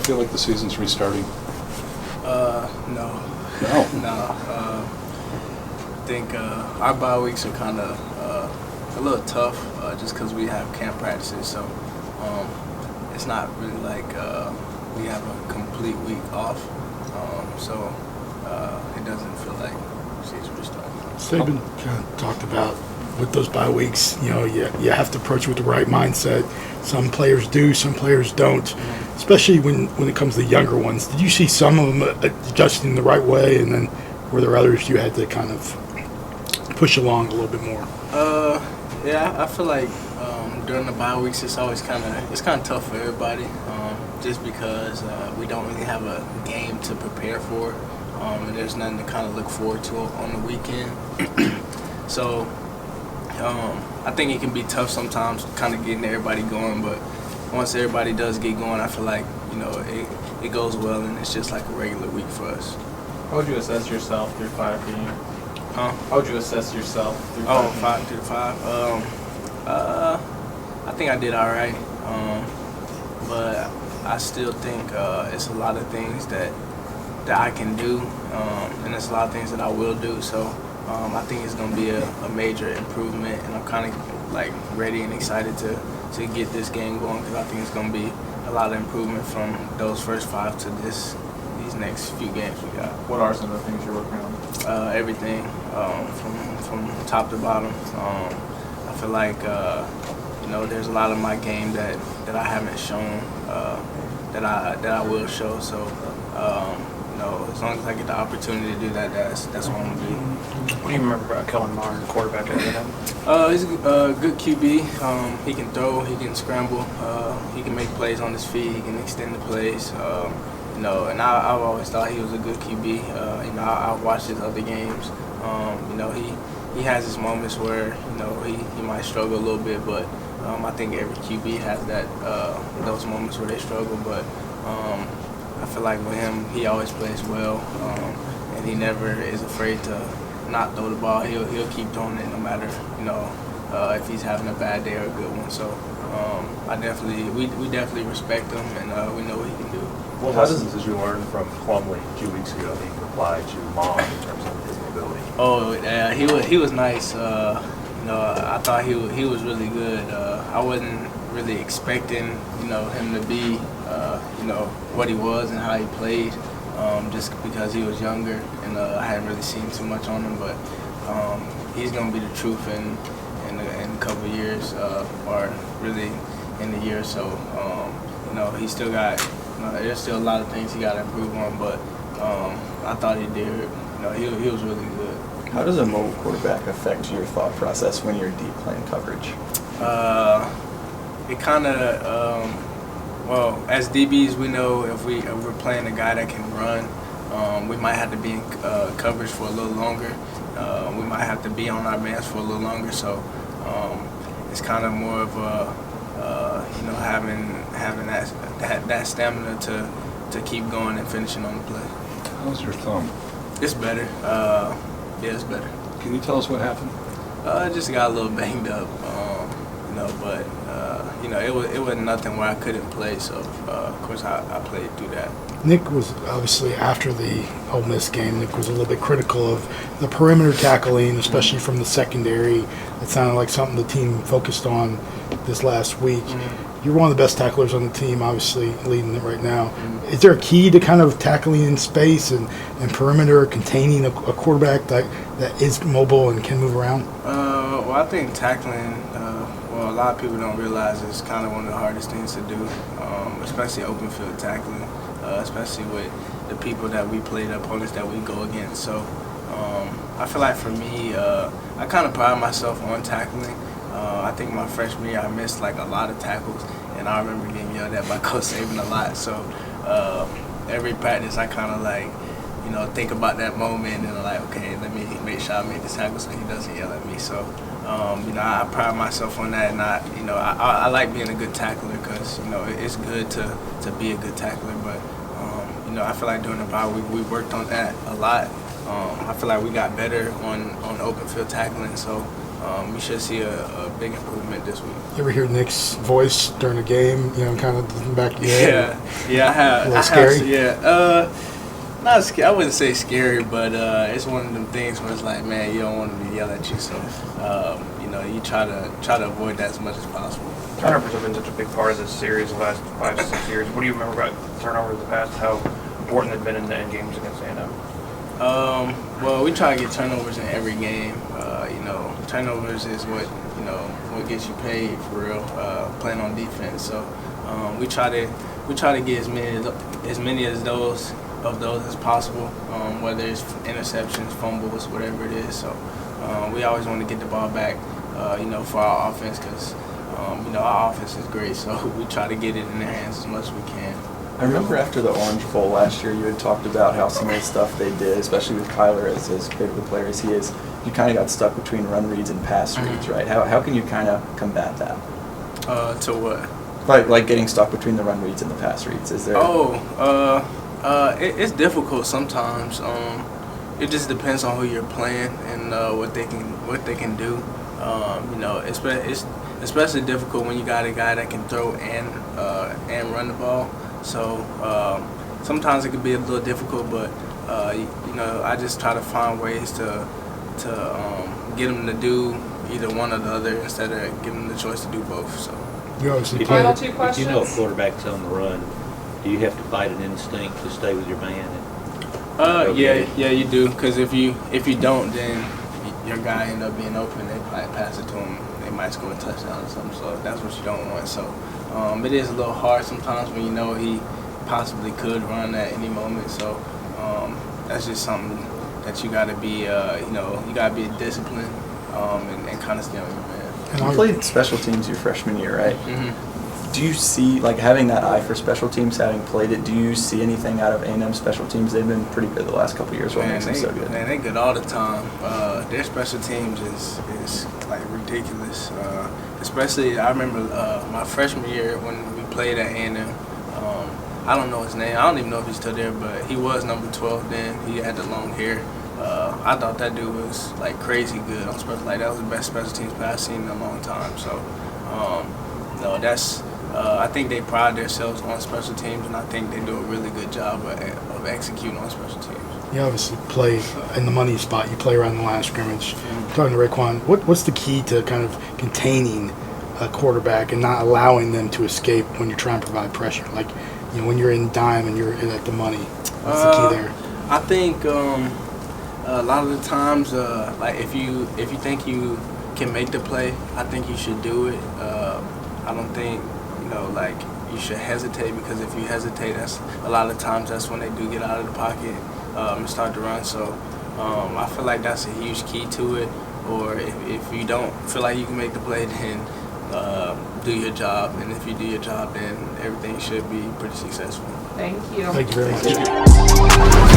feel like the season's restarting? No. No? No. I think our bye weeks are kind of a little tough just because we have camp practices. So it's not really like we have a complete week off. So it doesn't feel like season restarting. Saban kind of talked about with those bye weeks, you have to approach it with the right mindset. Some players do, some players don't, especially when it comes to the younger ones. Did you see some of them adjusting the right way, and then were there others you had to kind of push along a little bit more? Yeah, I feel like during the bye weeks it's always kind of tough for everybody, just because we don't really have a game to prepare for, and there's nothing to kind of look forward to on the weekend. So I think it can be tough sometimes, kind of getting everybody going. But once everybody does get going, I feel like it goes well, and it's just like a regular week for us. How would you assess yourself through 5 games? Huh? How would you assess yourself through 5 games? 5 through 5. I think I did all right, but I still think it's a lot of things that I can do, and there's a lot of things that I will do. So I think it's going to be a major improvement, and I'm kind of like ready and excited to get this game going, because I think it's going to be a lot of improvement from those first 5 to these next few games we got. What are some of the things you're working on? Everything from top to bottom. I feel like there's a lot of my game that I haven't shown that I will show. So as long as I get the opportunity to do that, that's what I'm gonna do. What do you remember about Kellen Moore, the quarterback at the He's a good QB. He can throw, he can scramble, he can make plays on his feet, he can extend the plays. And I've always thought he was a good QB. I've watched his other games. He has his moments where he might struggle a little bit, but I think every QB has those moments where they struggle. But I feel like with him, he always plays well, and he never is afraid to not throw the ball. He'll keep throwing it no matter if he's having a bad day or a good one. So we definitely respect him, and we know what he can do. What lessons did you learn from Plumlee 2 weeks ago that you could apply to Mom in terms of his mobility? Oh, yeah, he was nice. I thought he was really good. I wasn't really expecting him to be what he was and how he played, just because he was younger, and I hadn't really seen too much on him. But he's gonna be the truth in a couple of years, or really in a year or so. He still got. There's still a lot of things he got to improve on, but I thought he did. He was really good. How does a mobile quarterback affect your thought process when you're deep playing coverage? It kind of, as DBs, we know if we're playing a guy that can run, we might have to be in coverage for a little longer. We might have to be on our mans for a little longer. So it's kind of more of a having that stamina to keep going and finishing on the play. How's your thumb? It's better. It's better. Can you tell us what happened? I just got a little banged up, but it wasn't nothing where I couldn't play. So of course I played through that. Nick was obviously, after the Ole Miss game, Nick was a little bit critical of the perimeter tackling, especially from the secondary. It sounded like something the team focused on this last week. You're one of the best tacklers on the team, obviously leading it right now. Is there a key to kind of tackling in space and perimeter, containing a quarterback that is mobile and can move around? Well, I think tackling, a lot of people don't realize it's kind of one of the hardest things to do, especially open field tackling, especially with the people that we play, the opponents that we go against. So I feel like for me, I kind of pride myself on tackling. I think my freshman year I missed like a lot of tackles, and I remember getting yelled at by Coach Saban a lot. So every practice I kind of like, think about that moment, and I'm like, okay, let me make sure I make the tackle so he doesn't yell at me. So I pride myself on that, and I like being a good tackler, because it's good to be a good tackler. But I feel like during the bye week we worked on that a lot. I feel like we got better on open field tackling. So we should see a big improvement this week. You ever hear Nick's voice during a game? You know, kind of in the back of your head. Yeah, I have. A little scary? Not scary. I wouldn't say scary, but it's one of them things where it's like, man, you don't want them to yell at you, so you try to avoid that as much as possible. Turnovers have been such a big part of this series the last 5 to 6 years. What do you remember about turnovers in the past? How important they've been in the end games against A&M? Well, we try to get turnovers in every game. Turnovers is what gets you paid for real. Playing on defense, so we try to get as many of those as possible. Whether it's interceptions, fumbles, whatever it is. So we always want to get the ball back. For our offense, because our offense is great. So we try to get it in their hands as much as we can. I remember after the Orange Bowl last year, you had talked about how some of the stuff they did, especially with Kyler as big of a player as he is, you kind of got stuck between run reads and pass reads, right? How can you kind of combat that? To what? Like getting stuck between the run reads and the pass reads. Is there? It's difficult sometimes. It just depends on who you're playing and what they can do. It's especially difficult when you got a guy that can throw and run the ball. So sometimes it could be a little difficult, but I just try to find ways to get them to do either one or the other instead of giving them the choice to do both. So You obviously Final played. two questions. If you know a quarterback's on the run, do you have to fight an instinct to stay with your man? Yeah, you do. Because if you don't, then your guy end up being open. They probably pass it to him. They might score a touchdown or something. So that's what you don't want. So it is a little hard sometimes when you know he possibly could run at any moment. So that's just something that you got to be. You got to be disciplined and kind of stay on your man. You played special teams your freshman year, right? Mm-hmm. Do you see, like, having that eye for special teams, having played it, do you see anything out of A&M special teams? They've been pretty good the last couple of years. What makes them so good? Man, they good all the time. Their special teams is like ridiculous. Especially, I remember my freshman year when we played at A&M. I don't know his name. I don't even know if he's still there, but he was number 12 then. He had the long hair. I thought that dude was like crazy good on special. Like that was the best special teams player I've seen in a long time. So, that's. I think they pride themselves on special teams, and I think they do a really good job of executing on special teams. You obviously play in the money spot. You play around the line of scrimmage. Talking to Raekwon, what's the key to kind of containing a quarterback and not allowing them to escape when you're trying to provide pressure? Like, when you're in dime and you're at the money, what's the key there? I think a lot of the times, like if you think you can make the play, I think you should do it. I don't think like you should hesitate, because if you hesitate, that's a lot of times that's when they do get out of the pocket and start to run. So I feel like that's a huge key to it. Or if you don't feel like you can make the play, then do your job. And if you do your job, then everything should be pretty successful. Thank you. Thank you very much.